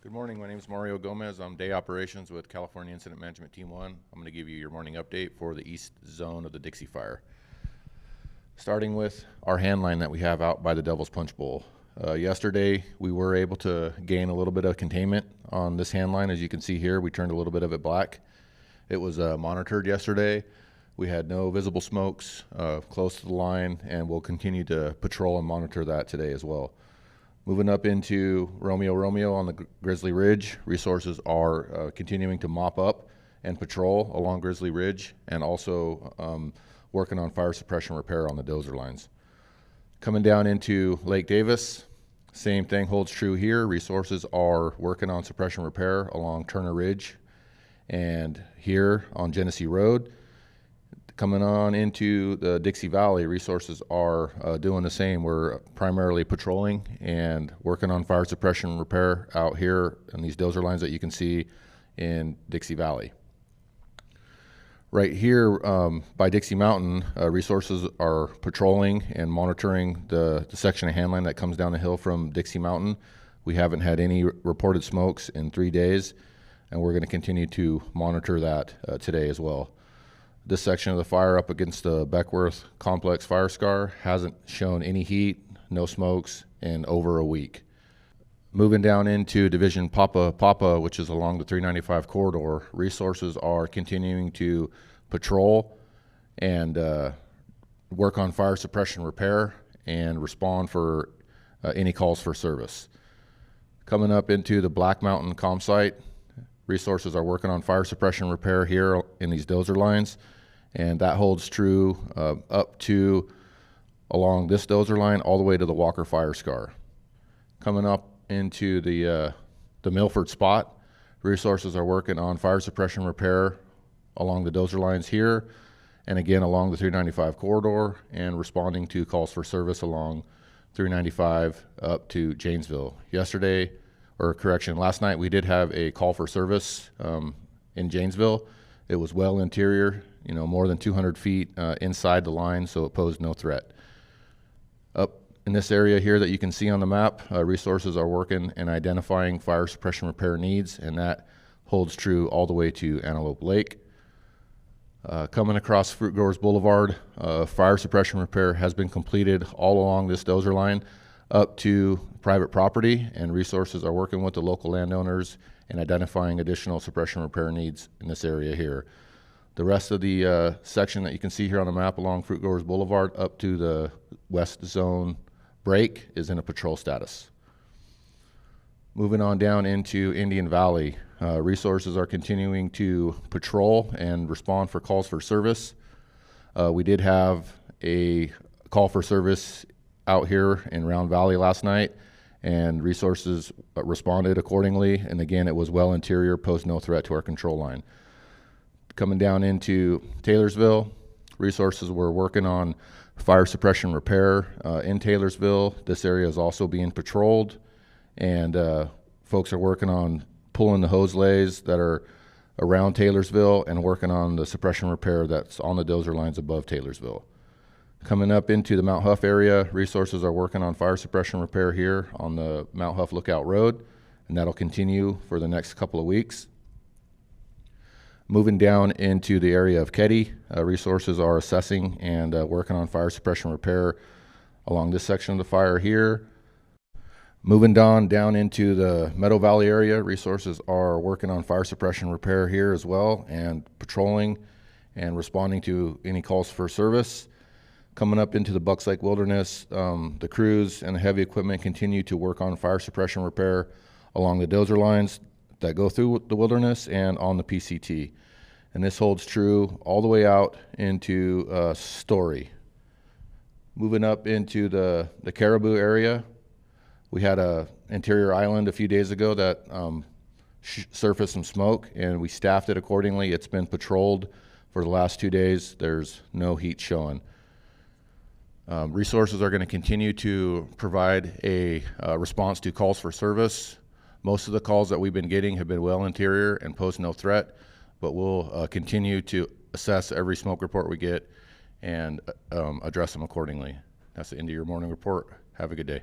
Good morning. My name is Mario Gomez. I'm Day Operations with California Incident Management Team 1. I'm going to give you your morning update for the east zone of the Dixie Fire. Starting with our hand line that we have out by the Devil's Punch Bowl. Yesterday, we were able to gain a little bit of containment on this hand line. As you can see here, we turned a little bit of it black. It was monitored yesterday. We had no visible smokes close to the line, and we'll continue to patrol and monitor that today as well. Moving up into Romeo on the Grizzly Ridge, resources are continuing to mop up and patrol along Grizzly Ridge, and also working on fire suppression repair on the dozer lines. Coming down into Lake Davis, same thing holds true here. Resources are working on suppression repair along Turner Ridge and here on Genesee Road. Coming on into the Dixie Valley, resources are doing the same. We're primarily patrolling and working on fire suppression repair out here on these dozer lines that you can see in Dixie Valley. Right here by Dixie Mountain, resources are patrolling and monitoring the section of hand line that comes down the hill from Dixie Mountain. We haven't had any reported smokes in 3 days, and we're going to continue to monitor that today as well. This section of the fire up against the Beckworth Complex fire scar hasn't shown any heat, no smokes in over a week. Moving down into Division Papa, which is along the 395 corridor, resources are continuing to patrol and work on fire suppression repair and respond for any calls for service. Coming up into the Black Mountain campsite, resources are working on fire suppression repair here in these dozer lines, and that holds true up to along this dozer line all the way to the Walker fire scar. Coming up into the Milford spot, resources are working on fire suppression repair along the dozer lines here and again along the 395 corridor, and responding to calls for service along 395 up to Janesville. Last night we did have a call for service in Janesville. It was well interior, more than 200 feet inside the line, so it posed no threat. Up in this area here that you can see on the map, resources are working and identifying fire suppression repair needs, and that holds true all the way to Antelope Lake. Coming across Fruit Growers Boulevard, fire suppression repair has been completed all along this dozer line up to private property, and resources are working with the local landowners and identifying additional suppression repair needs in this area here. The rest of the section that you can see here on the map along Fruit Growers Boulevard up to the west zone break is in a patrol status. Moving on down into Indian Valley, resources are continuing to patrol and respond for calls for service. We did have a call for service out here in Round Valley last night, and resources responded accordingly, and again it was well interior, posed no threat to our control line. Coming down into Taylorsville, resources were working on fire suppression repair in Taylorsville. This area is also being patrolled, and folks are working on pulling the hose lays that are around Taylorsville and working on the suppression repair that's on the dozer lines above Taylorsville. Coming up into the Mount Huff area, resources are working on fire suppression repair here on the Mount Huff Lookout Road, and that'll continue for the next couple of weeks. Moving down into the area of Keddy, resources are assessing and working on fire suppression repair along this section of the fire here. Moving down into the Meadow Valley area, resources are working on fire suppression repair here as well, and patrolling and responding to any calls for service. Coming up into the Bucks Lake Wilderness, the crews and the heavy equipment continue to work on fire suppression repair along the dozer lines that go through the wilderness and on the PCT. And this holds true all the way out into Story. Moving up into the Caribou area, we had a interior island a few days ago that surfaced some smoke, and we staffed it accordingly. It's been patrolled for the last 2 days. There's no heat showing. Resources are going to continue to provide a response to calls for service. Most of the calls that we've been getting have been well interior and pose no threat, but we'll continue to assess every smoke report we get and address them accordingly. That's the end of your morning report. Have a good day.